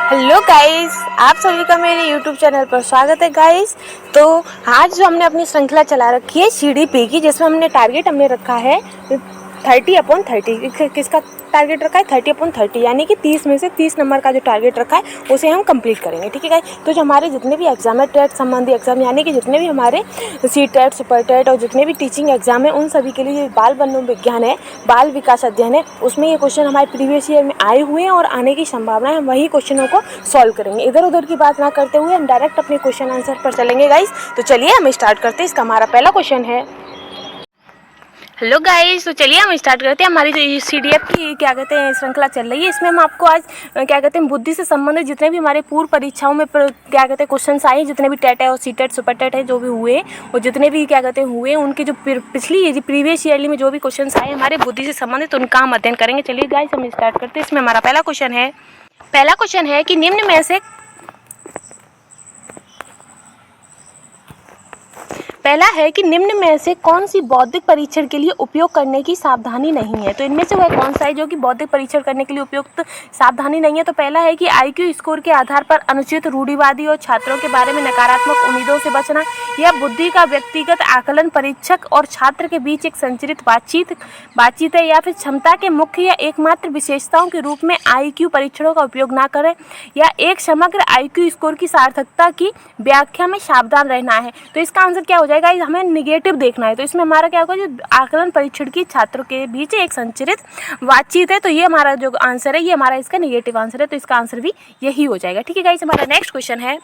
Hello guys, आप सभी का मेरे यूट्यूब चैनल पर स्वागत है गाइस। तो आज जो हमने अपनी श्रृंखला चला रखी है CDP की, जिसमें हमने टारगेट रखा है 30/30। किसका टारगेट रखा है? 30/30, यानी कि 30 में से 30 नंबर का जो टारगेट रखा है उसे हम कंप्लीट करेंगे। ठीक है गाइस। तो जो हमारे जितने भी एग्जाम है, टेट संबंधी एग्जाम, यानी कि जितने भी हमारे CTET, सुपर टेट और जितने भी टीचिंग एग्जाम है, उन सभी के लिए बाल मनोविज्ञान है, बाल विकास अध्ययन है, उसमें ये क्वेश्चन हमारे प्रीवियस ईयर में आए हुए हैं और आने की संभावना है। हम वही क्वेश्चनों को सॉल्व करेंगे। इधर उधर की बात ना करते हुए हम डायरेक्ट अपने क्वेश्चन आंसर पर चलेंगे गाइस। तो चलिए हम स्टार्ट करते हैं। इसका हमारा पहला क्वेश्चन है। हेलो गाइस, तो चलिए हम स्टार्ट करते हैं। हमारी जो CDF की श्रृंखला चल रही है, इसमें हम आपको आज बुद्धि से संबंधित जितने भी हमारे पूर्व परीक्षाओं में क्वेश्चंस आए, जितने भी टेट है और CTET, सुपर टेट है, जो भी हुए और जितने भी हुए, उनके जो पिछली प्रीवियस ईयरली में जो भी क्वेश्चंस आए हमारे बुद्धि से संबंधित, उनका हम अध्ययन करेंगे। चलिए गाइस हम स्टार्ट करते हैं। इसमें हमारा पहला क्वेश्चन है कि निम्न में से कौन सी बौद्धिक परीक्षण के लिए उपयोग करने की सावधानी नहीं है। तो इनमें से वह कौन सा है जो कि बौद्धिक परीक्षण करने के लिए उपयुक्त सावधानी नहीं है। तो पहला है कि IQ स्कोर के आधार पर अनुचित, रूढ़िवादी और छात्रों के बारे में नकारात्मक उम्मीदों से बचना, या बुद्धि का व्यक्तिगत आकलन परीक्षक और छात्र के बीच एक संरचित बातचीत है, या फिर क्षमता के मुख्य या एकमात्र विशेषताओं के रूप में IQ परीक्षणों का उपयोग ना करें, या एक समग्र IQ स्कोर की सार्थकता की व्याख्या में सावधान रहना है। तो इसका आंसर क्या हो जाएगा? हमें निगेटिव देखना है। तो इसमें हमारा क्या होगा? जो आकलन परीक्षण की छात्रों के बीच एक संरचित बातचीत है, तो ये हमारा जो आंसर है, ये हमारा इसका निगेटिव आंसर है। तो इसका आंसर भी यही हो जाएगा। ठीक है गाइस, हमारा नेक्स्ट क्वेश्चन है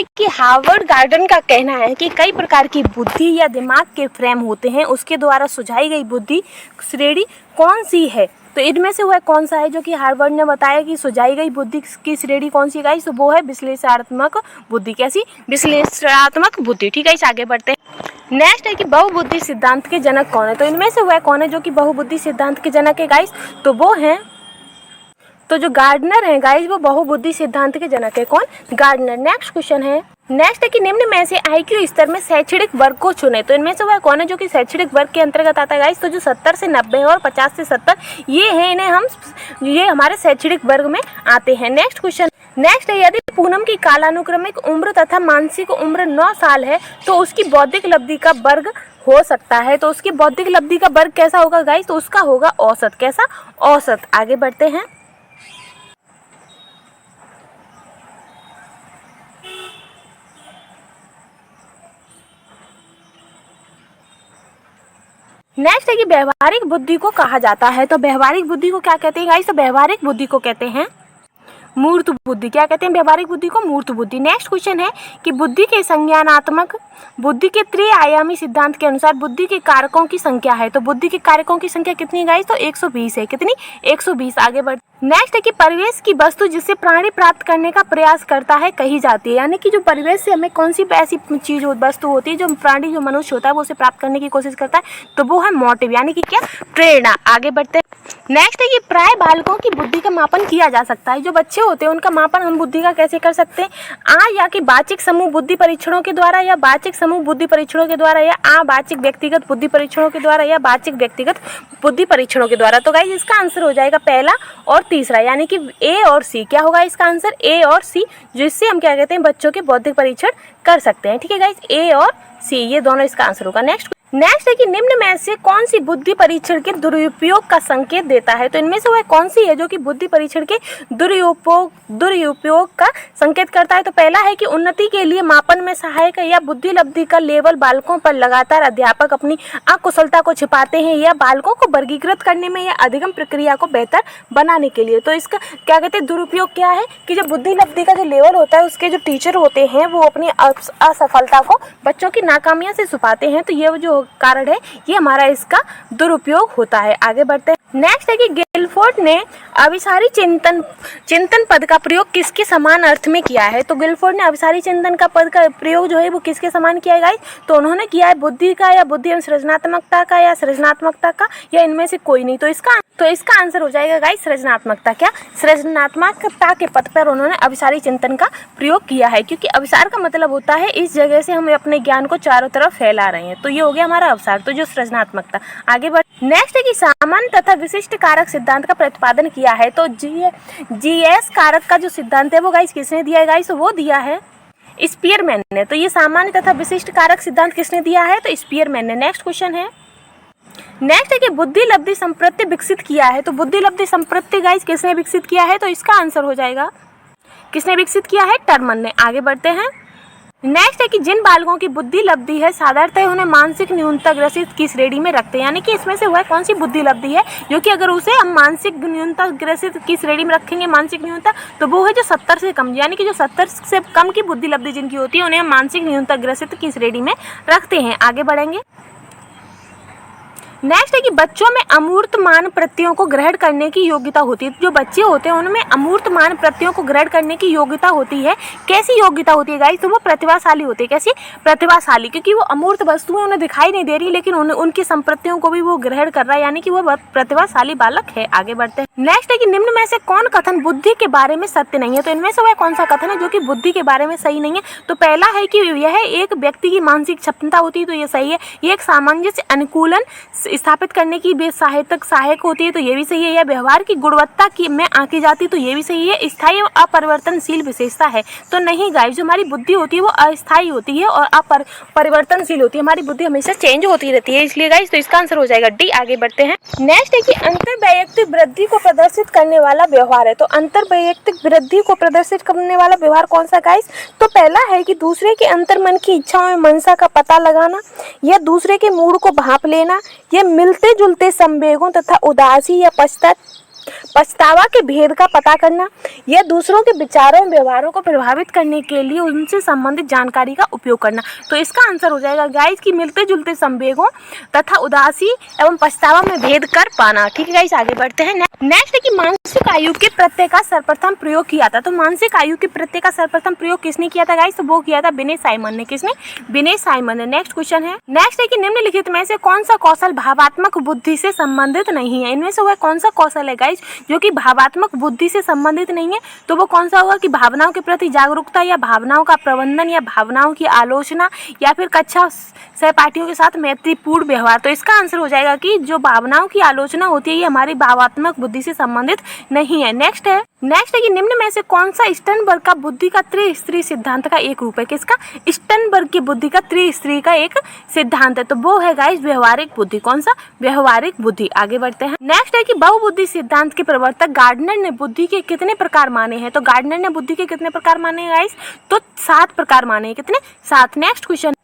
कि हार्वर्ड गार्डन का कहना है कि कई प्रकार की बुद्धि या दिमाग के फ्रेम होते हैं, उसके द्वारा सुझाई गई बुद्धि श्रेणी कौन सी है। तो इनमें से वह कौन सा है जो कि हार्वर्ड ने बताया कि सुझाई गई बुद्धि की श्रेणी कौन सी गाइस? तो वो है विश्लेषणात्मक बुद्धि। कैसी? विश्लेषणात्मक बुद्धि। ठीक है, इस आगे बढ़ते हैं। नेक्स्ट है कि बहुबुद्धि सिद्धांत के जनक कौन है। तो इनमें से वह कौन है जो कि बहुबुद्धि सिद्धांत के जनक है गाइस? तो वो हैं, तो जो गार्डनर है गाइस, वो बहुबुद्धि सिद्धांत के जनक है। कौन? गार्डनर। नेक्स्ट है कि निम्न में से IQ स्तर में शैक्षणिक वर्ग को चुने। तो इनमें से वह कौन है जो कि शैक्षणिक वर्ग के अंतर्गत आता है गाइस? तो जो 70 से 90 है और 50 से 70 ये हैं, ये हमारे शैक्षणिक वर्ग में आते हैं। नेक्स्ट है यदि पूनम की कालानुक्रमिक उम्र तथा मानसिक उम्र 9 साल है तो उसकी बौद्धिक लब्धि का वर्ग हो सकता है। तो उसकी बौद्धिक लब्धि का वर्ग कैसा होगा गाइस? तो उसका होगा औसत। कैसा? औसत। आगे बढ़ते हैं। नेक्स्ट है कि व्यवहारिक बुद्धि को कहा जाता है। तो व्यवहारिक बुद्धि को क्या कहते हैं गाइस? तो व्यवहारिक बुद्धि को कहते हैं मूर्त बुद्धि। क्या कहते हैं व्यवहारिक बुद्धि को? मूर्त बुद्धि। नेक्स्ट क्वेश्चन है कि बुद्धि के त्रिआयामी सिद्धांत के अनुसार बुद्धि के कारकों की संख्या है। तो बुद्धि के कारकों की संख्या कितनी है गाइस? तो 120 है। कितनी? 120। आगे बढ़। नेक्स्ट है कि परिवेश की वस्तु जिसे प्राणी प्राप्त करने का प्रयास करता है कही जाती है। यानी कि जो परिवेश से हमें कौन सी ऐसी चीज वस्तु होती है जो प्राणी, जो मनुष्य होता है, वो उसे प्राप्त करने की कोशिश करता है, तो वो है मोटिव, यानी कि क्या? प्रेरणा। आगे बढ़ते हैं। नेक्स्ट है कि प्राय बालकों की बुद्धि का मापन किया जा सकता है। जो बच्चे होते हैं उनका मापन हम बुद्धि का कैसे कर सकते हैं? या कि वाचिक समूह बुद्धि परीक्षणों के द्वारा, या वाचिक समूह बुद्धि परीक्षणों के द्वारा, या वाचिक व्यक्तिगत बुद्धि परीक्षणों के द्वारा, या वाचिक व्यक्तिगत बुद्धि परीक्षणों के द्वारा। तो गाइस इसका आंसर हो जाएगा पहला और तीसरा, यानी कि A और C। क्या होगा इसका आंसर? A और C, जिससे हम क्या कहते हैं, बच्चों के बौद्धिक परीक्षण कर सकते हैं। ठीक है गाइस, A और C ये दोनों इसका आंसर होगा। नेक्स्ट है कि निम्न में से कौन सी बुद्धि परीक्षण के दुरुपयोग का संकेत देता है। तो इनमें से वह कौन सी है जो कि बुद्धि परीक्षण के दुरुपयोग का संकेत करता है। तो पहला है कि उन्नति के लिए मापन में सहायक है, या बुद्धि लब्धि का लेवल बालकों पर लगातार अध्यापक अपनी अकुशलता को छिपाते हैं, या बालकों को वर्गीकृत करने में या अधिगम प्रक्रिया को बेहतर बनाने के लिए। तो इसका क्या कहते हैं, दुरुपयोग क्या है कि जो बुद्धि लब्धि का जो लेवल होता है, उसके जो टीचर होते हैं वो अपनी असफलता को बच्चों की नाकामियां से छुपाते हैं। तो ये जो कारण है, ये हमारा इसका दुरुपयोग होता है। आगे बढ़ते हैं। नेक्स्ट है कि गिलफोर्ड ने अभिसारी चिंतन पद का प्रयोग किसके समान अर्थ में किया है। तो गिलफोर्ड ने अभिसारी चिंतन का पद का प्रयोग जो है वो किसके समान किया है गाइस? तो उन्होंने किया है बुद्धि का, या बुद्धि एवं सृजनात्मकता का, या सृजनात्मकता का, या इनमें से कोई नहीं। तो इसका आंसर हो जाएगा गाइस सृजनात्मकता। क्या? सृजनात्मकता के पद पर उन्होंने अभिसारी चिंतन का प्रयोग किया है, क्योंकि अभिसार का मतलब होता है इस जगह से हम अपने ज्ञान को चारों तरफ फैला रहे हैं। तो ये हो गया हमारा अभिसार। तो जो सृजनात्मकता। आगे बढ़। नेक्स्ट है कि सामान्य तथा विशिष्ट कारक सिद्धांत का प्रतिपादन किया है? तो जीएस कारक का जो सिद्धांत है वो गाइस किसने दिया है गाइस? वो दिया है स्पीयरमैन ने। तो ये सामान्य तथा विशिष्ट कारक सिद्धांत किसने दिया है? तो स्पीयरमैन ने। नेक्स्ट क्वेश्चन है, नेक्स्ट है कि बुद्धि लब्धि संप्रत्य विकसित किया है? तो बुद्धि लब्धि संप्रत्य गाइस किसने विकसित किया है? तो इसका आंसर हो जाएगा, किसने विकसित किया है? टर्मन ने। आगे बढ़ते हैं। नेक्स्ट है कि जिन बालकों की बुद्धि लब्धि है साधारणतः उन्हें मानसिक न्यूनता ग्रसित की श्रेणी में रखते हैं, यानी कि इसमें से वह कौन सी बुद्धि लब्धि है जो कि अगर उसे हम मानसिक न्यूनता ग्रसित की श्रेणी में रखेंगे, मानसिक न्यूनता, तो वो है जो 70 से कम, यानी कि जो 70 से कम की बुद्धि लब्धि जिनकी होती है उन्हें हम मानसिक न्यूनता ग्रसित की श्रेणी में रखते हैं। आगे बढ़ेंगे। नेक्स्ट है कि बच्चों में अमूर्तमान प्रत्ययों को ग्रहण करने की योग्यता होती है। जो बच्चे होते हैं उनमें अमूर्तमान प्रत्ययों को ग्रहण करने की योग्यता होती है। कैसी योग्यता होती है गाइस? तो वो प्रतिभाशाली होते हैं। कैसी? प्रतिभाशाली, क्योंकि वो अमूर्त वस्तुएं उन्हें दिखाई नहीं दे रही लेकिन उनकी संप्रत्तियों को भी वो ग्रहण कर रहा है, यानी कि वो बहुत प्रतिभाशाली बालक है। आगे बढ़ते हैं। नेक्स्ट है कि निम्न में से कौन कथन बुद्धि के बारे में सत्य नहीं है? तो इनमें से वह कौन सा कथन है जो कि बुद्धि के बारे में सही नहीं है? तो पहला है कि यह एक व्यक्ति की मानसिक क्षमता होती है, तो ये सही है। ये एक सामंजस्य अनुकूलन स्थापित करने की सहायक होती है, तो ये भी सही है। यह व्यवहार की गुणवत्ता की में आंकी जाती है, तो ये भी सही है। स्थायी और अपरिवर्तनशील विशेषता है, तो नहीं गाइस, जो हमारी बुद्धि होती है वो अस्थायी होती है और अपरिवर्तनशील होती है। हमारी बुद्धि हमेशा चेंज होती रहती है, इसलिए गाइस तो इसका आंसर हो जाएगा डी। आगे बढ़ते हैं। नेक्स्ट है कि अंतर्वैयक्तिक वृद्धि को प्रदर्शित करने वाला व्यवहार है। तो अंतर्वैयक्तिक वृद्धि को प्रदर्शित करने वाला व्यवहार कौन सा गाइस? तो पहला है कि दूसरे के अंतर्मन की इच्छाओं में मनसा का पता लगाना, या दूसरे के मूड को भांप लेना, या मिलते जुलते संवेगों तथा उदासी या पछतावा के भेद का पता करना, या दूसरों के विचारों और व्यवहारों को प्रभावित करने के लिए उनसे संबंधित जानकारी का उपयोग करना। तो इसका आंसर हो जाएगा गाइस कि मिलते जुलते संवेगों तथा उदासी एवं पछतावा में भेद कर पाना। ठीक है गाइस, आगे बढ़ते हैं। नेक्स्ट है कि मानसिक आयु के प्रत्यय का सर्वप्रथम प्रयोग किया था। तो मानसिक आयु के प्रत्यय का सर्वप्रथम प्रयोग किसने किया था गाइस? तो वो किया था बिने साइमन ने। किसने? बिने साइमन ने। नेक्स्ट क्वेश्चन है, नेक्स्ट है कि निम्नलिखित में से कौन सा कौशल भावात्मक बुद्धि से संबंधित नहीं है? इनमें से वह कौन सा कौशल है गाइस जो कि भावात्मक बुद्धि से संबंधित नहीं है? तो वो कौन सा होगा कि भावनाओं के प्रति जागरूकता, या भावनाओं का प्रबंधन, या भावनाओं की आलोचना, या फिर कक्षा सहपाठियों के साथ मैत्रीपूर्ण व्यवहार। तो इसका आंसर हो जाएगा कि जो भावनाओं की आलोचना होती है ये हमारी भावात्मक बुद्धि से संबंधित नहीं है। नेक्स्ट है कि निम्न में से कौन सा स्टर्नबर्ग का बुद्धि का त्रिस्तरीय सिद्धांत का एक रूप है? किसका? स्टर्नबर्ग की बुद्धि का त्रिस्तरीय का एक सिद्धांत है, तो वो है गाइस व्यवहारिक बुद्धि। कौन सा? व्यवहारिक बुद्धि। आगे बढ़ते हैं। नेक्स्ट है कि बहुबुद्धि सिद्धांत के प्रवर्तक गार्डनर ने बुद्धि के कितने प्रकार माने हैं? तो गार्डनर ने बुद्धि के कितने प्रकार माने हैं गाइस? तो 7 प्रकार माने हैं। कितने? 7। नेक्स्ट क्वेश्चन,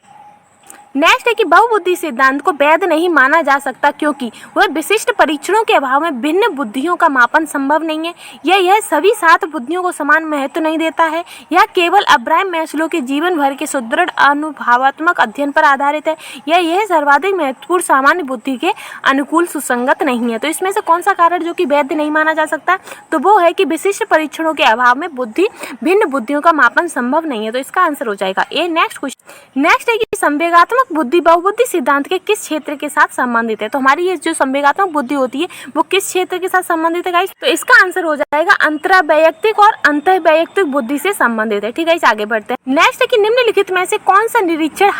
नेक्स्ट है कि बहुबुद्धि सिद्धांत को वैध नहीं माना जा सकता क्योंकि वह विशिष्ट परीक्षणों के अभाव में भिन्न बुद्धियों का मापन संभव नहीं है। यह सभी 7 बुद्धियों को समान महत्व नहीं देता है। यह केवल अब्राहम मैस्लो के जीवन भर के सुदृढ़ अनुभवात्मक अध्ययन पर आधारित है। यह सर्वाधिक महत्वपूर्ण सामान्य बुद्धि के अनुकूल सुसंगत नहीं है। तो इसमें से कौन सा कारण जो कि वैध नहीं माना जा सकता? तो वो है कि विशिष्ट परीक्षणों के अभाव में भिन्न बुद्धियों का मापन संभव नहीं है। तो इसका आंसर हो जाएगा ए। नेक्स्ट क्वेश्चन, नेक्स्ट है कि संवेगात्मक बुद्धि बहुबुद्धि सिद्धांत के किस क्षेत्र के साथ संबंधित है? तो हमारी ये जो संवेगात्मक बुद्धि होती है वो किस क्षेत्र के साथ संबंधित है गाइस? तो इसका आंसर हो जाएगा अंतर्वैयक्तिक और अंतर्वैयक्तिक बुद्धि से संबंधित है। ठीक है, आगे बढ़ते हैं। नेक्स्ट है कि निम्नलिखित में से कौन सा निरीक्षण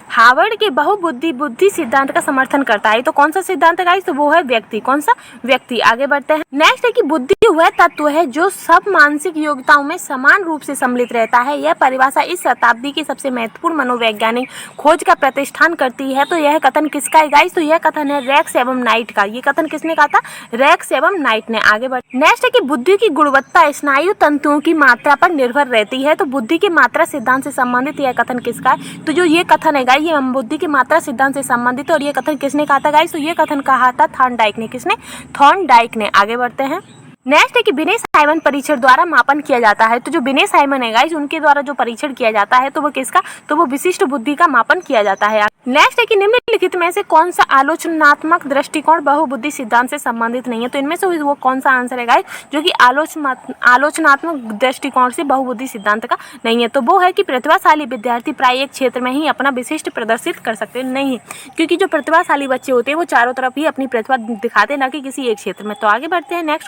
हार्वर्ड के बहुबुद्धि बुद्धि सिद्धांत का समर्थन करता है? तो कौन सा सिद्धांत है गाइस? तो वो है व्यक्ति। कौन सा? व्यक्ति। आगे बढ़ते हैं। नेक्स्ट है कि बुद्धि वह तत्व है जो सब मानसिक योग्यताओं में समान रूप से सम्मिलित रहता है। यह परिभाषा इस शताब्दी की सबसे महत्वपूर्ण मनोवैज्ञानिक खोज का प्रतिष्ठान करती है। तो यह कथन किसका है गाइस? तो यह कथन है रेक्स एवं नाइट का। ये कथन किसने कहा था? रेक्स एवं नाइट ने। आगे बढ़, नेक्स्ट है कि बुद्धि की गुणवत्ता स्नायु तंतुओं की मात्रा पर निर्भर रहती है। तो बुद्धि की मात्रा सिद्धांत से संबंधित यह कथन किसका है? तो जो ये कथन है गाइस ये बुद्धि की मात्रा सिद्धांत से संबंधित है और ये कथन किसने कहा था गाइस? तो ये कथन कहा था थॉर्नडाइक ने। किसने? थॉर्नडाइक ने। आगे बढ़ते हैं। नेक्स्ट है कि बिने साइमन परीक्षण द्वारा मापन किया जाता है। तो जो बिने साइमन है गाइस उनके द्वारा जो परीक्षण किया जाता है तो वो किसका? तो वो विशिष्ट बुद्धि का मापन किया जाता है। नेक्स्ट है कि निम्नलिखित में से कौन सा आलोचनात्मक दृष्टिकोण बहुबुद्धि सिद्धांत से संबंधित नहीं है? तो इनमें से वो कौन सा आंसर है गाइस जो कि आलोचनात्मक दृष्टिकोण से बहुबुद्धि सिद्धांत का नहीं है? तो वो है कि प्रतिभाशाली विद्यार्थी प्राय एक क्षेत्र में ही अपना विशिष्ट प्रदर्शित कर सकते नहीं, क्योंकि जो प्रतिभाशाली बच्चे होते हैं वो चारों तरफ ही अपनी प्रतिभा दिखाते हैं, न कि किसी एक क्षेत्र में। तो आगे बढ़ते हैं।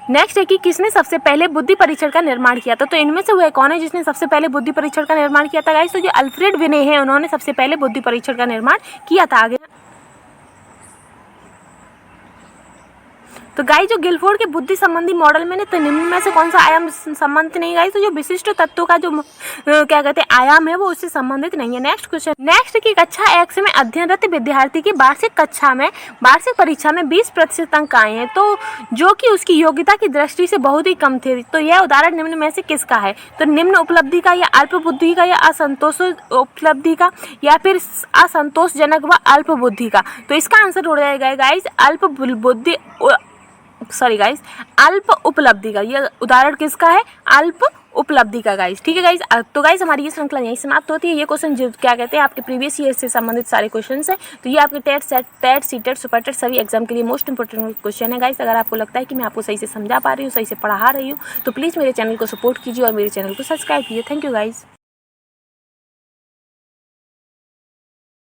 नेक्स्ट है कि किसने सबसे पहले बुद्धि परीक्षण का निर्माण किया था? तो इनमें से वह कौन है जिसने सबसे पहले बुद्धि परीक्षण का निर्माण किया था गाइस? तो जो अल्फ्रेड विने हैं उन्होंने सबसे पहले बुद्धि परीक्षण का निर्माण किया था। आगे तो गाइस जो गिलफोर्ड के बुद्धि संबंधी मॉडल में तो निम्न में से कौन सा आयाम संबंधित नहीं गाइस, तो जो विशिष्ट तत्वों का जो क्या कहते हैं आयाम है वो उससे संबंधित नहीं है। नेक्स्ट क्वेश्चन, नेक्स्ट की कक्षा एक्स में अध्ययनरत विद्यार्थी की वार्षिक कक्षा में वार्षिक परीक्षा में 20% अंक आए हैं, तो जो कि उसकी योग्यता की दृष्टि से बहुत ही कम थे, तो यह उदाहरण निम्न में से किसका है? तो निम्न उपलब्धि का या अल्प बुद्धि का या असंतोष उपलब्धि का या फिर असंतोषजनक व अल्प बुद्धि का? तो इसका आंसर हो जाएगा गाइस अल्प बुद्धि, सॉरी गाइस अल्प उपलब्धि का। ये उदाहरण किसका है? अल्प उपलब्धि का गाइस। ठीक है गाइस, तो गाइस हमारी ये श्रृंखला यहीं समाप्त होती है। ये क्वेश्चन जो क्या कहते हैं आपके प्रीवियस ईयर से संबंधित सारे क्वेश्चन है, तो ये आपके टेट सीटेट सुपरटेट सभी एग्जाम के लिए मोस्ट इंपॉर्टेंट क्वेश्चन है गाइस। अगर आपको लगता है कि मैं आपको सही से समझा पा रही हूँ, सही से पढ़ा रही हूँ, तो प्लीज़ मेरे चैनल को सपोर्ट कीजिए और मेरे चैनल को सब्सक्राइब कीजिए। Thank you guys.